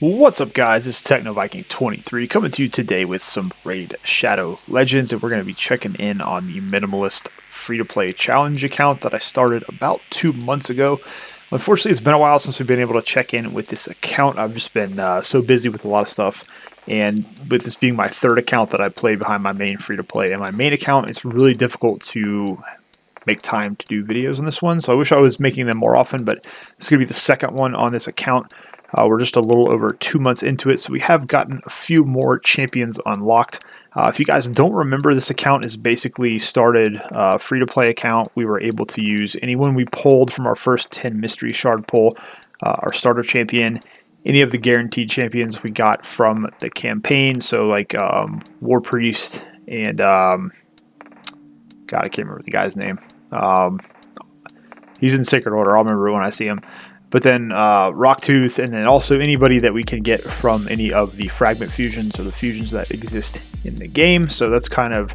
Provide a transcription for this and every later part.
What's up, guys? It's TechnoViking23 coming to you today with some Raid Shadow Legends, and we're going to be checking in on the Minimalist free-to-play challenge account that I started about 2 months ago. Unfortunately, it's been a while since we've been able to check in with this account. I've just been so busy with a lot of stuff, and with this being my third account that I play behind my main free-to-play and my main account, it's really difficult to make time to do videos on this one. So I wish I was making them more often, but it's going to be the second one on this account. We're just a little over 2 months into it, so we have gotten a few more champions unlocked. If you guys don't remember, this account is basically started a free-to-play account. We were able to use anyone we pulled from our first 10 mystery shard pull, our starter champion, any of the guaranteed champions we got from the campaign, so like War Priest and, God, I can't remember the guy's name. He's in Sacred Order. I'll remember when I see him. But then Rocktooth, and then also anybody that we can get from any of the fragment fusions or the fusions that exist in the game. So that's kind of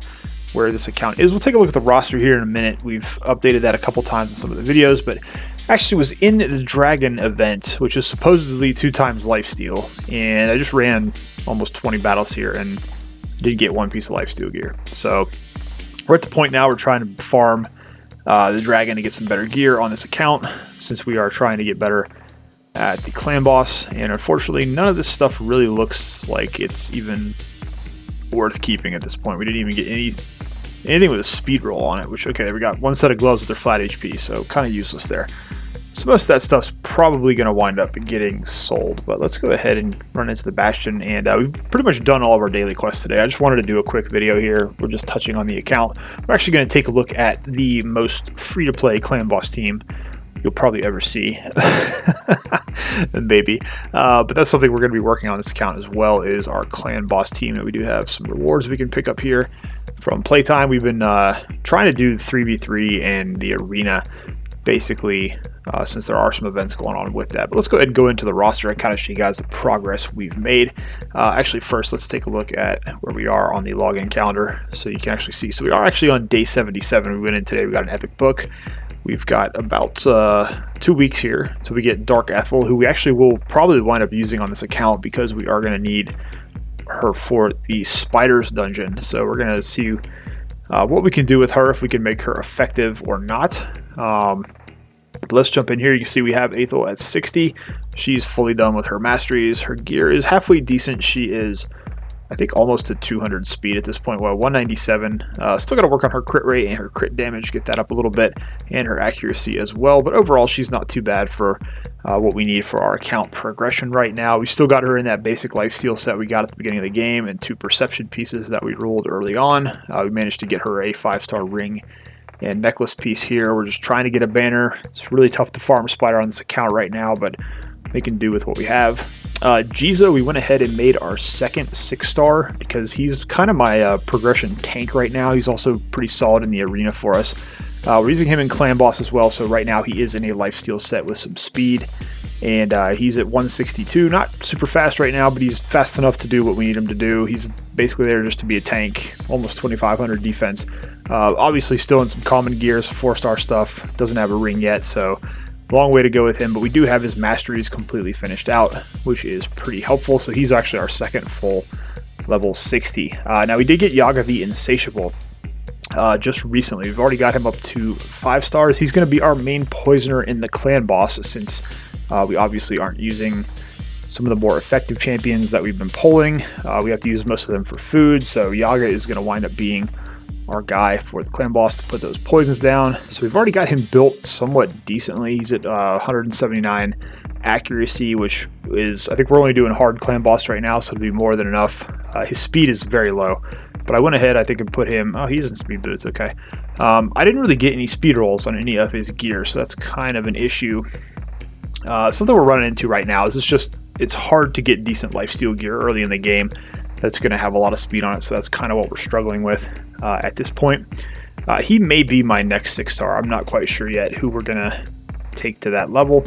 where this account is. We'll take a look at the roster here in a minute. We've updated that a couple times in some of the videos, but actually was in the Dragon event, which is supposedly 2 times lifesteal. And I just ran almost 20 battles here and didn't get 1 piece of lifesteal gear. So we're at the point now we're trying to farm the Dragon to get some better gear on this account, since we are trying to get better at the clan boss. And unfortunately, none of this stuff really looks like it's even worth keeping at this point. We didn't even get anything with a speed roll on it, which, okay, we got 1 set of gloves with their flat HP, so kind of useless there. So most of that stuff's probably going to wind up getting sold, but let's go ahead and run into the Bastion, and we've pretty much done all of our daily quests today. I just wanted to do a quick video here. We're just touching on the account. We're actually going to take a look at the most free-to-play clan boss team you'll probably ever see. Maybe. But that's something we're going to be working on this account as well, is our clan boss team, that we do have some rewards we can pick up here from playtime. We've been trying to do 3v3 and the arena, basically, since there are some events going on with that. But let's go ahead and go into the roster and kind of show you guys the progress we've made. Actually, first, let's take a look at where we are on the login calendar so you can actually see. So we are actually on day 77. We went in today. We got an epic book. We've got about 2 weeks here till we get Dark Ethel, who we actually will probably wind up using on this account because we are going to need her for the Spiders dungeon. So we're going to see what we can do with her, if we can make her effective or not. But let's jump in here. You can see we have Ethel at 60. She's fully done with her masteries. Her gear is halfway decent. She is, I think, almost to 200 speed at this point. Well, 197. Still got to work on her crit rate and her crit damage, get that up a little bit, and her accuracy as well. But overall, she's not too bad for what we need for our account progression right now. We still got her in that basic lifesteal set we got at the beginning of the game, and 2 perception pieces that we rolled early on. We managed to get her a 5-star ring and necklace piece here. We're just trying to get a banner. It's really tough to farm Spider on this account right now, but we can do with what we have. Jizo, we went ahead and made our second 6-star because he's kind of my progression tank right now. He's also pretty solid in the arena for us. We're using him in clan boss as well, so right now he is in a lifesteal set with some speed, and he's at 162. Not super fast right now, but he's fast enough to do what we need him to do. He's basically there just to be a tank, almost 2,500 defense. Obviously still in some common gears, 4-star stuff, doesn't have a ring yet, so long way to go with him, but we do have his masteries completely finished out, which is pretty helpful. So he's actually our second full level 60. Now we did get Yaga the Insatiable just recently. We've already got him up to 5 stars. He's going to be our main poisoner in the clan boss, since we obviously aren't using some of the more effective champions that we've been pulling. We have to use most of them for food, so Yaga is going to wind up being our guy for the clan boss to put those poisons down. So we've already got him built somewhat decently. He's at 179 accuracy, which is, I think we're only doing hard clan boss right now, so it'll be more than enough. His speed is very low, but I went ahead, I think, and put him, oh, he isn't speed boots, okay. I didn't really get any speed rolls on any of his gear, so that's kind of an issue. Something we're running into right now is it's hard to get decent lifesteal gear early in the game that's going to have a lot of speed on it, so that's kind of what we're struggling with at this point. He may be my next 6-star. I'm not quite sure yet who we're going to take to that level.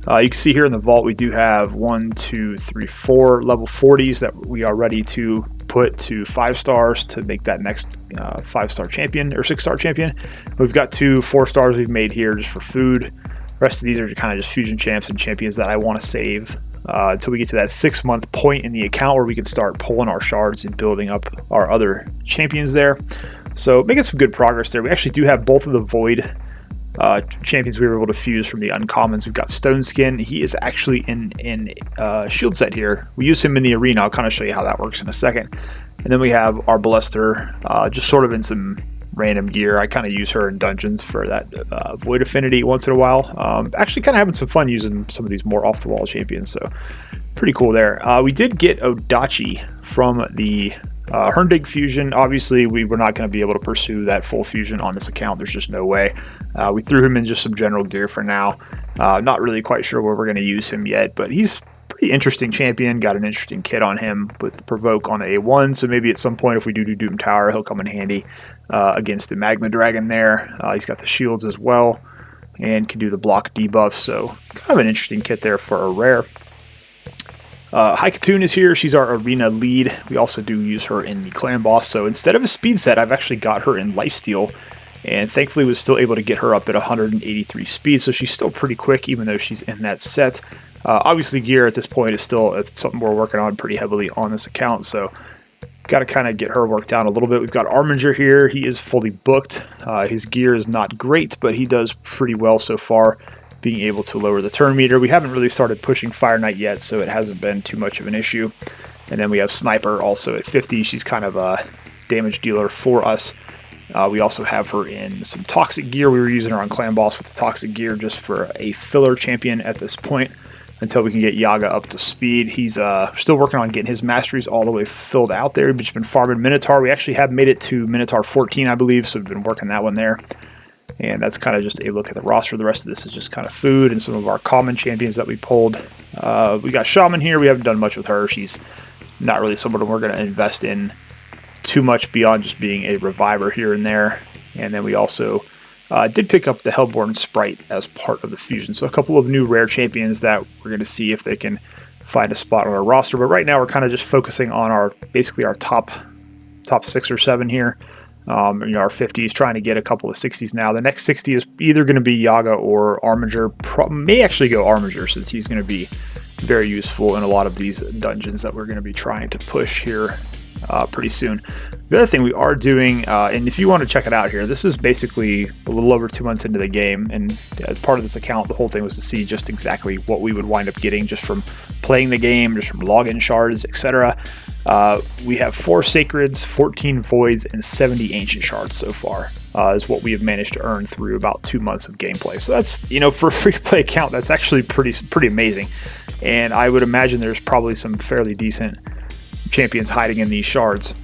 You can see here in the vault we do have 1, 2, 3, 4 level 40s that we are ready to put to 5 stars to make that next 5-star champion or 6-star champion. We've got 2 4-stars we've made here just for food. The rest of these are kind of just fusion champs and champions that I want to save until we get to that 6-month point in the account where we can start pulling our shards and building up our other champions there. So making some good progress there. We actually do have both of the Void champions we were able to fuse from the uncommons. We've got Stone Skin. He is actually in shield set here. We use him in the arena. I'll kind of show you how that works in a second. And then we have our Ballester, just sort of in some random gear. I kind of use her in dungeons for that Void affinity once in a while. Actually kind of having some fun using some of these more off-the-wall champions, so pretty cool there. We did get Odachi from the Herndig fusion. Obviously, we were not going to be able to pursue that full fusion on this account. There's just no way. We threw him in just some general gear for now. Not really quite sure where we're going to use him yet, but he's pretty interesting champion. Got an interesting kit on him with Provoke on A1, so maybe at some point if we do Doom Tower, he'll come in handy against the Magma Dragon there. He's got the shields as well and can do the block debuff, so kind of an interesting kit there for a rare. Haikatun is here. She's our arena lead. We also do use her in the clan boss, so instead of a speed set, I've actually got her in lifesteal, and thankfully was still able to get her up at 183 speed, so she's still pretty quick even though she's in that set. Obviously gear at this point is still something we're working on pretty heavily on this account, so got to kind of get her worked out a little bit. We've got Arminger here. He is fully booked. His gear is not great, but he does pretty well so far, being able to lower the turn meter. We haven't really started pushing Fire Knight yet, so it hasn't been too much of an issue. And then we have Sniper also at 50. She's kind of a damage dealer for us. We also have her in some Toxic gear. We were using her on Clan Boss with the Toxic gear just for a filler champion at this point until we can get Yaga up to speed. He's still working on getting his masteries all the way filled out there. We've just been farming Minotaur. We actually have made it to Minotaur 14, I believe, so we've been working that one there. And that's kind of just a look at the roster. The rest of this is just kind of food and some of our common champions that we pulled. We got Shaman here. We haven't done much with her. She's not really someone we're going to invest in too much beyond just being a reviver here and there. And then we also did pick up the Hellborn Sprite as part of the fusion. So a couple of new rare champions that we're going to see if they can find a spot on our roster. But right now we're kind of just focusing on basically our top 6 or 7 here. Our 50s, trying to get a couple of 60s now. The next 60 is either going to be Yaga or Arminger. May actually go Arminger, since he's going to be very useful in a lot of these dungeons that we're going to be trying to push here pretty soon. The other thing we are doing, and if you want to check it out here, this is basically a little over 2 months into the game, and as part of this account, the whole thing was to see just exactly what we would wind up getting just from playing the game, just from login shards, etc. We have 4 Sacreds, 14 Voids, and 70 Ancient Shards so far, is what we have managed to earn through about 2 months of gameplay. So that's, for a free-to-play account, that's actually pretty amazing. And I would imagine there's probably some fairly decent champions hiding in these shards.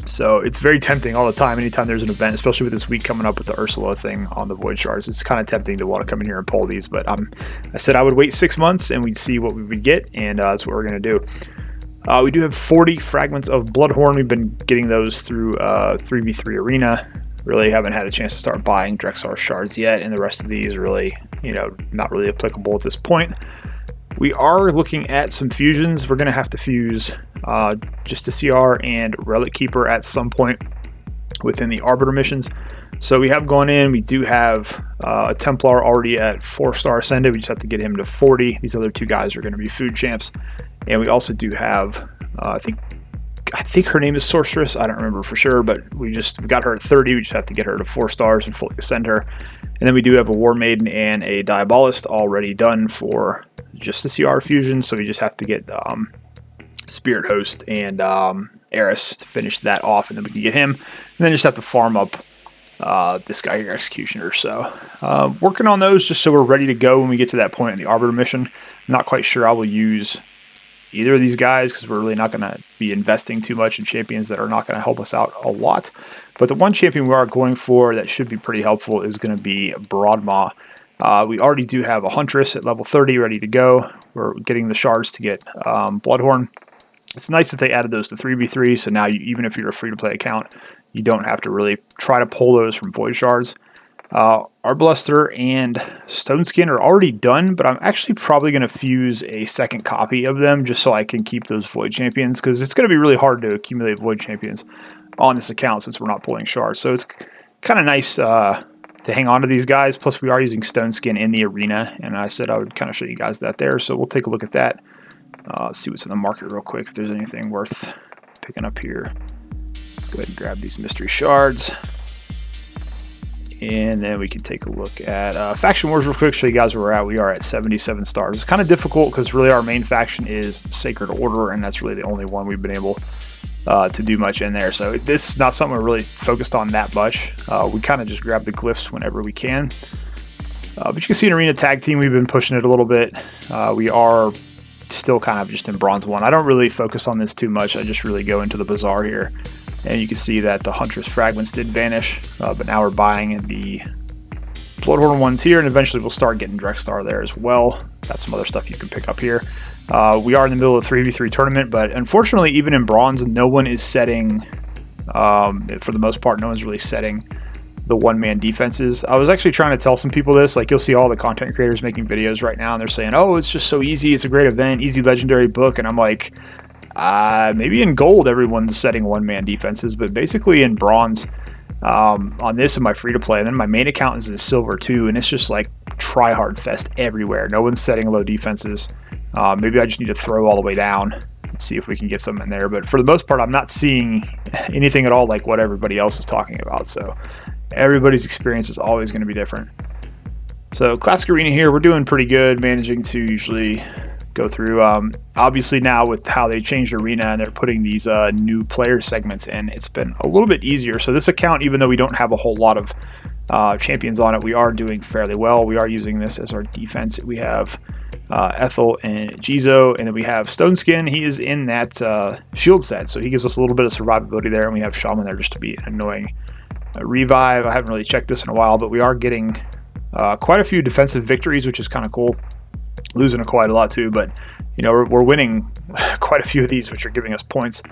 So it's very tempting all the time, anytime there's an event, especially with this week coming up with the Ursula thing on the Void Shards. It's kind of tempting to want to come in here and pull these, but I said I would wait 6 months and we'd see what we would get, and that's what we're going to do. We do have 40 fragments of Bloodhorn. We've been getting those through 3v3 Arena. Really haven't had a chance to start buying Drexar shards yet, and the rest of these are really, not really applicable at this point. We are looking at some fusions. We're going to have to fuse just a CR and Relic Keeper at some point within the Arbiter missions. So we have gone in. We do have a Templar already at 4-star Ascended. We just have to get him to 40. These other 2 guys are going to be food champs. And we also do have, I think her name is Sorceress. I don't remember for sure, but we got her at 30. We just have to get her to 4 stars and fully ascend her. And then we do have a War Maiden and a Diabolist already done for just the CR fusion. So we just have to get Spirit Host and Eris to finish that off, and then we can get him. And then just have to farm up this guy here, Executioner. So working on those just so we're ready to go when we get to that point in the Arbiter mission. I'm not quite sure I will use either of these guys because we're really not going to be investing too much in champions that are not going to help us out a lot. But the one champion we are going for that should be pretty helpful is going to be Broadmaw. We already do have a Huntress at level 30 ready to go. We're getting the shards to get Bloodhorn. It's nice that they added those to 3v3, so now even if you're a free-to-play account, you don't have to really try to pull those from Void Shards. Arbalaster and Stone Skin are already done, but I'm actually probably going to fuse a second copy of them just so I can keep those Void Champions, because it's going to be really hard to accumulate Void Champions on this account since we're not pulling shards. So it's kind of nice to hang on to these guys. Plus, we are using Stone Skin in the arena, and I said I would kind of show you guys that there, so we'll take a look at that Let's see what's in the market real quick, if there's anything worth picking up here. Let's go ahead and grab these mystery shards. And then we can take a look at faction wars real quick, show you guys where we're at. We are at 77 stars. It's kind of difficult because really our main faction is Sacred Order, and that's really the only one we've been able to do much in there. So this is not something we're really focused on that much. We kind of just grab the glyphs whenever we can. But you can see in Arena Tag Team, we've been pushing it a little bit. We are still kind of just in Bronze 1. I don't really focus on this too much. I just really go into the Bazaar here. And you can see that the Huntress Fragments did vanish, but now we're buying the Bloodhorn ones here, and eventually we'll start getting Drexstar there as well. Got some other stuff you can pick up here. We are in the middle of a 3v3 tournament, but unfortunately, even in Bronze, no one is setting, for the most part, no one's really setting the one-man defenses. I was actually trying to tell some people this, like you'll see all the content creators making videos right now, and they're saying, oh, it's just so easy, it's a great event, easy legendary book, and I'm like, maybe in gold everyone's setting one-man defenses, but basically in bronze, on this and my free-to-play, and then my main account is in silver too, and it's just like try-hard fest everywhere. No one's setting low defenses. Maybe I just need to throw all the way down and see if we can get some in there, but for the most part I'm not seeing anything at all like what everybody else is talking about, so everybody's experience is always going to be different. So Classic Arena here, we're doing pretty good, managing to usually go through. Obviously now with how they changed Arena and they're putting these new player segments in, it's been a little bit easier. So this account, even though we don't have a whole lot of champions on it, we are doing fairly well. We are using this as our defense. We have Ethel and Jizo, and then we have Stone Skin. He is in that shield set, so he gives us a little bit of survivability there, and we have Shaman there just to be an annoying revive. I haven't really checked this in a while, but we are getting quite a few defensive victories, which is kind of cool. Losing quite a lot too, but you know, we're winning quite a few of these, which are giving us points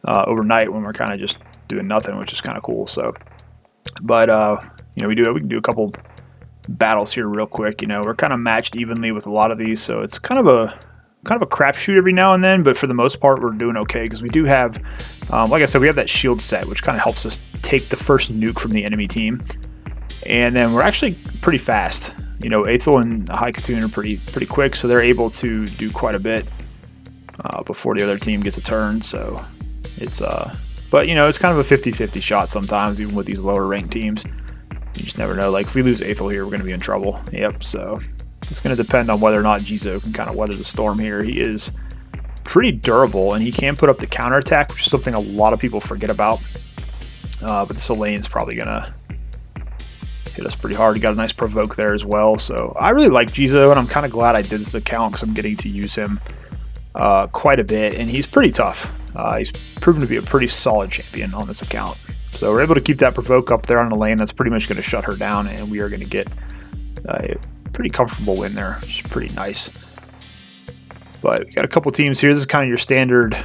overnight when we're kind of just doing nothing, which is kind of cool. So, but you know, we can do a couple battles here real quick. You know, we're kind of matched evenly with a lot of these, so it's kind of a crapshoot every now and then. But for the most part, we're doing okay because we do have, like I said, we have that shield set, which kind of helps us take the first nuke from the enemy team, and then we're actually pretty fast. You know, Ethel and High Katoon are pretty quick, so they're able to do quite a bit before the other team gets a turn. So it's but you know, it's kind of a 50-50 shot sometimes, even with these lower ranked teams. You just never know. Like if we lose Ethel here, we're going to be in trouble. Yep. So it's going to depend on whether or not Jizo can kind of weather the storm here. He is pretty durable, and he can put up the counterattack, which is something a lot of people forget about. But this Elaine's probably going to hit us pretty hard. He got a nice provoke there as well. So I really like Jizo, and I'm kind of glad I did this account because I'm getting to use him quite a bit, and he's pretty tough. He's proven to be a pretty solid champion on this account. So we're able to keep that provoke up there on the lane. That's pretty much going to shut her down, and we are going to get a pretty comfortable win there, which is pretty nice. But we got a couple teams here. This is kind of your standard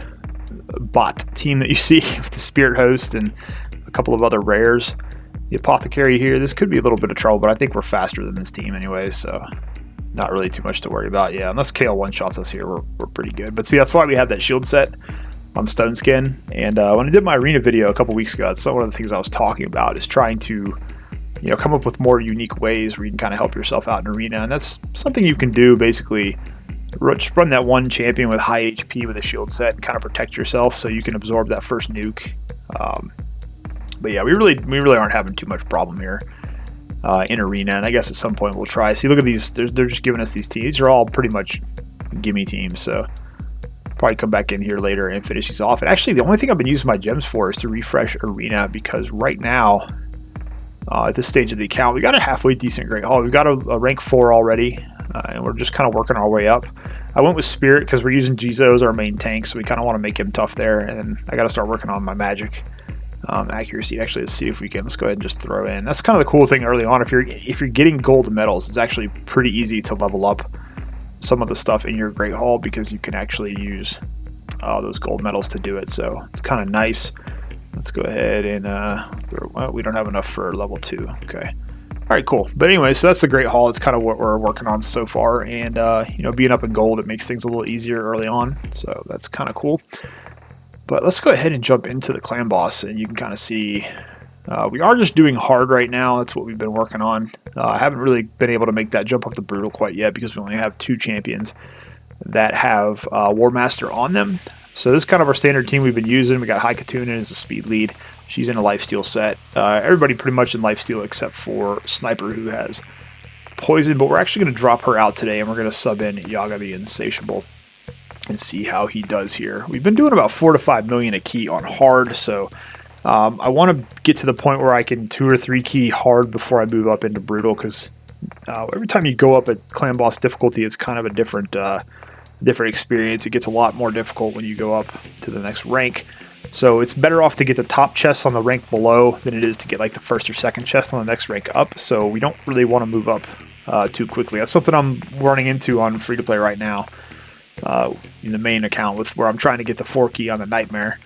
bot team that you see with the Spirit Host and a couple of other rares. The Apothecary here, this could be a little bit of trouble, but I think we're faster than this team anyway, so not really too much to worry about. Yeah, unless Kale one-shots us here, we're pretty good. But see, that's why we have that shield set on Stone Skin. And when I did my arena video a couple weeks ago, that's one of the things I was talking about, is trying to, you know, come up with more unique ways where you can kind of help yourself out in arena. And that's something you can do, basically. Just run that one champion with high HP with a shield set and kind of protect yourself so you can absorb that first nuke. But yeah, we really aren't having too much problem here in arena, and I guess at some point we'll try. See, look at these. They're just giving us these teams. These are all pretty much gimme teams, so probably come back in here later and finish these off. And actually, the only thing I've been using my gems for is to refresh arena, because right now, at this stage of the account, we got a halfway decent Great Hall. We've got a rank 4 already, and we're just kind of working our way up. I went with Spirit because we're using Jizo as our main tank, so we kind of want to make him tough there, and then I got to start working on my magic. Accuracy. Actually, let's see if we can. Let's go ahead and just throw in. That's kind of the cool thing early on. If you're getting gold medals, it's actually pretty easy to level up some of the stuff in your Great Hall, because you can actually use those gold medals to do it. So it's kind of nice. Let's go ahead and well, we don't have enough for level 2. Okay. All right, cool. But anyway, so that's the Great Hall. It's kind of what we're working on so far, and you know, being up in gold, it makes things a little easier early on. So that's kind of cool. But let's go ahead and jump into the clan boss, and you can kind of see we are just doing hard right now. That's what we've been working on. I haven't really been able to make that jump up to brutal quite yet because we only have 2 champions. that have War Master on them. So this is kind of our standard team we've been using. We got High Katuna as a speed lead. She's in a lifesteal set. Everybody pretty much in lifesteal except for Sniper, who has poison, but we're actually going to drop her out today, and we're going to sub in Yaga the Insatiable and see how he does here. We've been doing about 4 to 5 million a key on hard, so I want to get to the point where I can 2 or 3 key hard before I move up into brutal, because every time you go up at clan boss difficulty, it's kind of a different experience. It gets a lot more difficult when you go up to the next rank. So it's better off to get the top chest on the rank below than it is to get like the first or second chest on the next rank up. So we don't really want to move up too quickly. That's something I'm running into on free to play right now in the main account, with where I'm trying to get the 4 key on the Nightmare.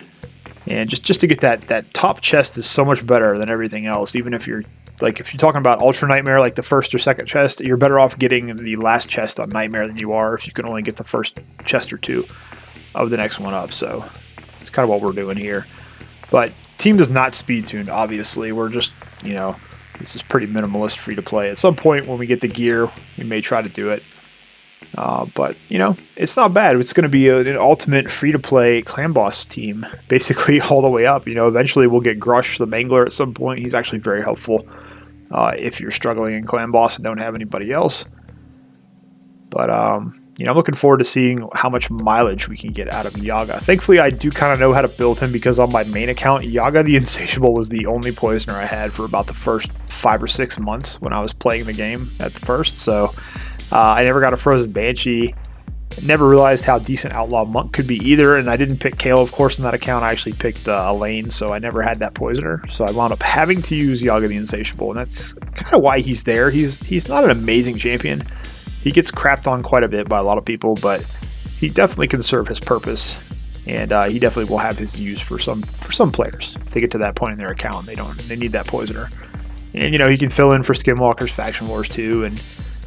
And just to get that top chest is so much better than everything else. Even if you're talking about Ultra Nightmare, like the first or second chest, you're better off getting the last chest on Nightmare than you are if you can only get the first chest or 2 of the next one up. So it's kind of what we're doing here. But team is not speed tuned, obviously. We're just, this is pretty minimalist free to play. At some point when we get the gear, we may try to do it. But, it's not bad. It's going to be an ultimate free-to-play clan boss team, basically all the way up. Eventually we'll get Grush, the Mangler, at some point. He's actually very helpful if you're struggling in clan boss and don't have anybody else. But, I'm looking forward to seeing how much mileage we can get out of Yaga. Thankfully, I do kind of know how to build him, because on my main account, Yaga the Insatiable was the only poisoner I had for about the first 5 or 6 months when I was playing the game at the first. So I never got a Frozen Banshee. Never realized how decent Outlaw Monk could be either, and I didn't pick Kale, of course, in that account. I actually picked Elaine, so I never had that poisoner. So I wound up having to use Yaga the Insatiable, and that's kind of why he's there. He's not an amazing champion. He gets crapped on quite a bit by a lot of people, but he definitely can serve his purpose, and he definitely will have his use for some players. If they get to that point in their account, they need that poisoner. And he can fill in for Skinwalker's Faction Wars too, and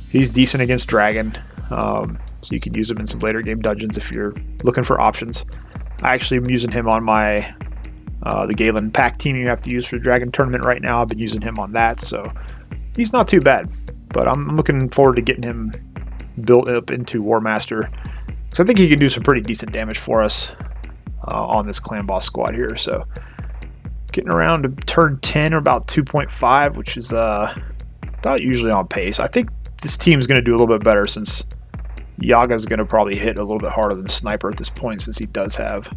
he's decent against Dragon, so you can use him in some later game dungeons if you're looking for options. I actually am using him on my the Galen pack team you have to use for the Dragon tournament right now. I've been using him on that, so he's not too bad. But I'm looking forward to getting him built up into War Master, because I think he can do some pretty decent damage for us on this clan boss squad here. So getting around to turn 10 or about 2.5, which is about usually on pace. I think this team's going to do a little bit better, since Yaga's going to probably hit a little bit harder than Sniper at this point, since he does have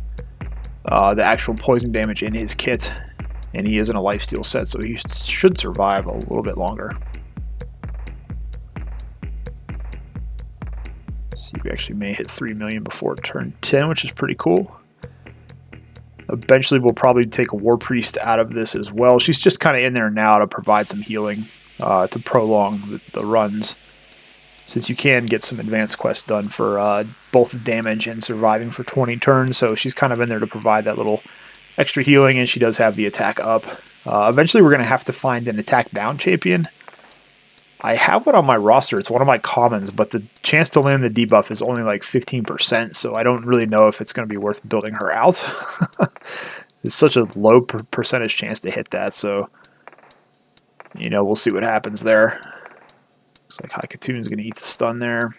the actual poison damage in his kit, and he is in a lifesteal set, so he should survive a little bit longer. See, we actually may hit 3 million before turn 10, which is pretty cool. Eventually, we'll probably take a War Priest out of this as well. She's just kind of in there now to provide some healing, to prolong the runs, since you can get some advanced quests done for both damage and surviving for 20 turns. So she's kind of in there to provide that little extra healing, and she does have the attack up. Eventually, we're going to have to find an attack down champion. I have one on my roster. It's one of my commons, but the chance to land the debuff is only like 15%, so I don't really know if it's going to be worth building her out. It's such a low percentage chance to hit that, so we'll see what happens there. Looks like High Katuna's going to eat the stun there.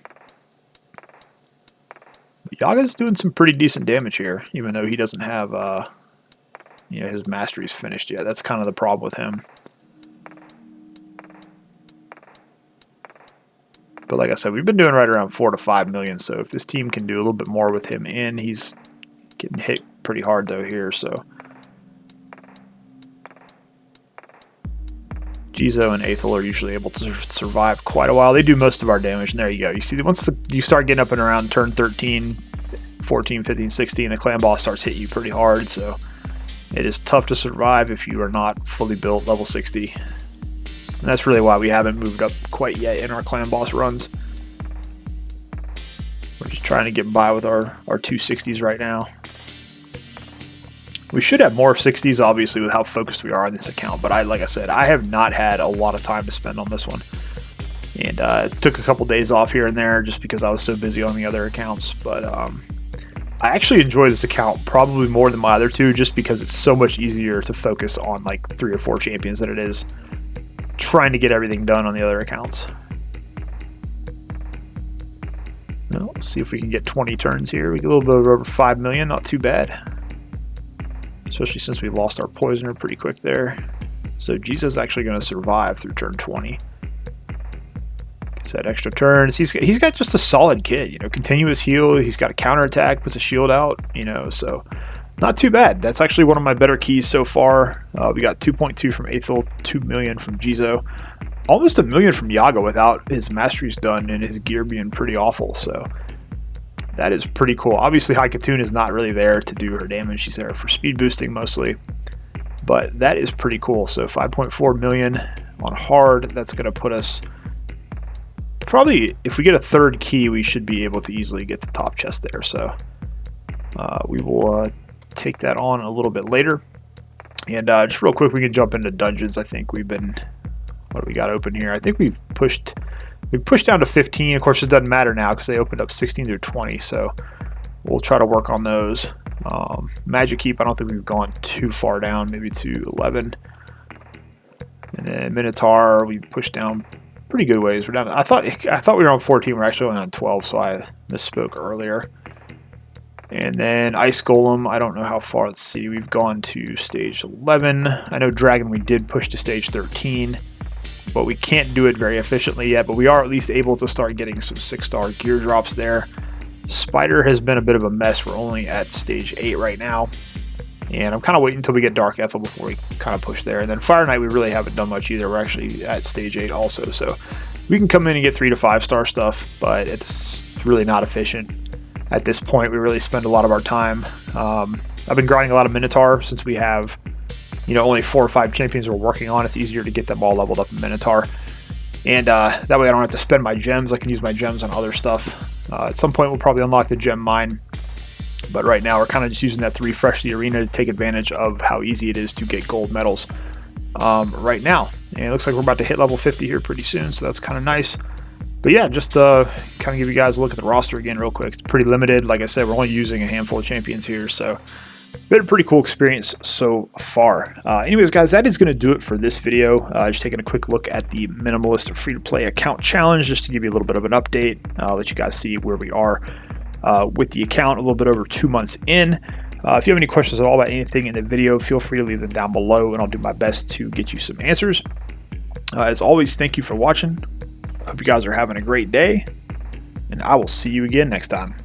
But Yaga's doing some pretty decent damage here, even though he doesn't have his masteries finished yet. That's kind of the problem with him. But like I said, we've been doing right around 4 to 5 million, so if this team can do a little bit more with him in, he's getting hit pretty hard though here, so. Jizo and Aethel are usually able to survive quite a while. They do most of our damage, and there you go. You see, once you start getting up and around turn 13, 14, 15, 16, the clan boss starts hitting you pretty hard, so it is tough to survive if you are not fully built level 60. And that's really why we haven't moved up quite yet in our clan boss runs. We're just trying to get by with our 260s right now. We should have more 60s, obviously, with how focused we are on this account. But like I said, I have not had a lot of time to spend on this one. And took a couple days off here and there just because I was so busy on the other accounts. But I actually enjoy this account probably more than my other two, just because it's so much easier to focus on like 3 or 4 champions than it is trying to get everything done on the other accounts. Well, let's see if we can get 20 turns here. We get a little bit over 5 million, not too bad. Especially since we lost our poisoner pretty quick there. So Jizo's actually going to survive through turn 20. That extra turns. He's got just a solid kit, you know, continuous heal. He's got a counterattack, puts a shield out, you know, so not too bad. That's actually one of my better keys so far. We got 2.2 from Aethel, 2 million from Jizo, almost 1 million from Yaga without his masteries done and his gear being pretty awful. So that is pretty cool. Obviously, Haikatun is not really there to do her damage. She's there for speed boosting mostly, but that is pretty cool. So 5.4 million on hard. That's going to put us. Probably, if we get a third key, we should be able to easily get the top chest there. So we will take that on a little bit later. And just real quick, we can jump into dungeons. I think we've been, what do we got open here? I think we've pushed down to 15. Of course, it doesn't matter now because they opened up 16 through 20. So we'll try to work on those. Magic Keep, I don't think we've gone too far down, maybe to 11. And then Minotaur, we pushed down pretty good ways. We're down. I thought we were on 14. We're actually only on 12, so I misspoke earlier. And then Ice Golem. I don't know how far. Let's see. We've gone to stage 11. I know Dragon we did push to stage 13, but we can't do it very efficiently yet. But we are at least able to start getting some 6-star gear drops there. Spider has been a bit of a mess. We're only at stage 8 right now. And I'm kind of waiting until we get Dark Ethel before we kind of push there. And then Fire Knight, we really haven't done much either. We're actually at stage 8 also. So we can come in and get 3 to 5 star stuff, but it's really not efficient. At this point, we really spend a lot of our time. I've been grinding a lot of Minotaur since we have, you know, only 4 or 5 champions we're working on. It's easier to get them all leveled up in Minotaur. And that way I don't have to spend my gems. I can use my gems on other stuff. At some point, we'll probably unlock the gem mine. But right now, we're kind of just using that to refresh the arena to take advantage of how easy it is to get gold medals right now. And it looks like we're about to hit level 50 here pretty soon, so that's kind of nice. But yeah, just kind of give you guys a look at the roster again real quick. It's pretty limited. Like I said, we're only using a handful of champions here, so been a pretty cool experience so far. Anyways, guys, that is going to do it for this video. Just taking a quick look at the Minimalist free-to-play account challenge, just to give you a little bit of an update. Let you guys see where we are with the account a little bit over 2 months in. If you have any questions at all about anything in the video, feel free to leave them down below and I'll do my best to get you some answers. As always, thank you for watching. Hope you guys are having a great day, and I will see you again next time.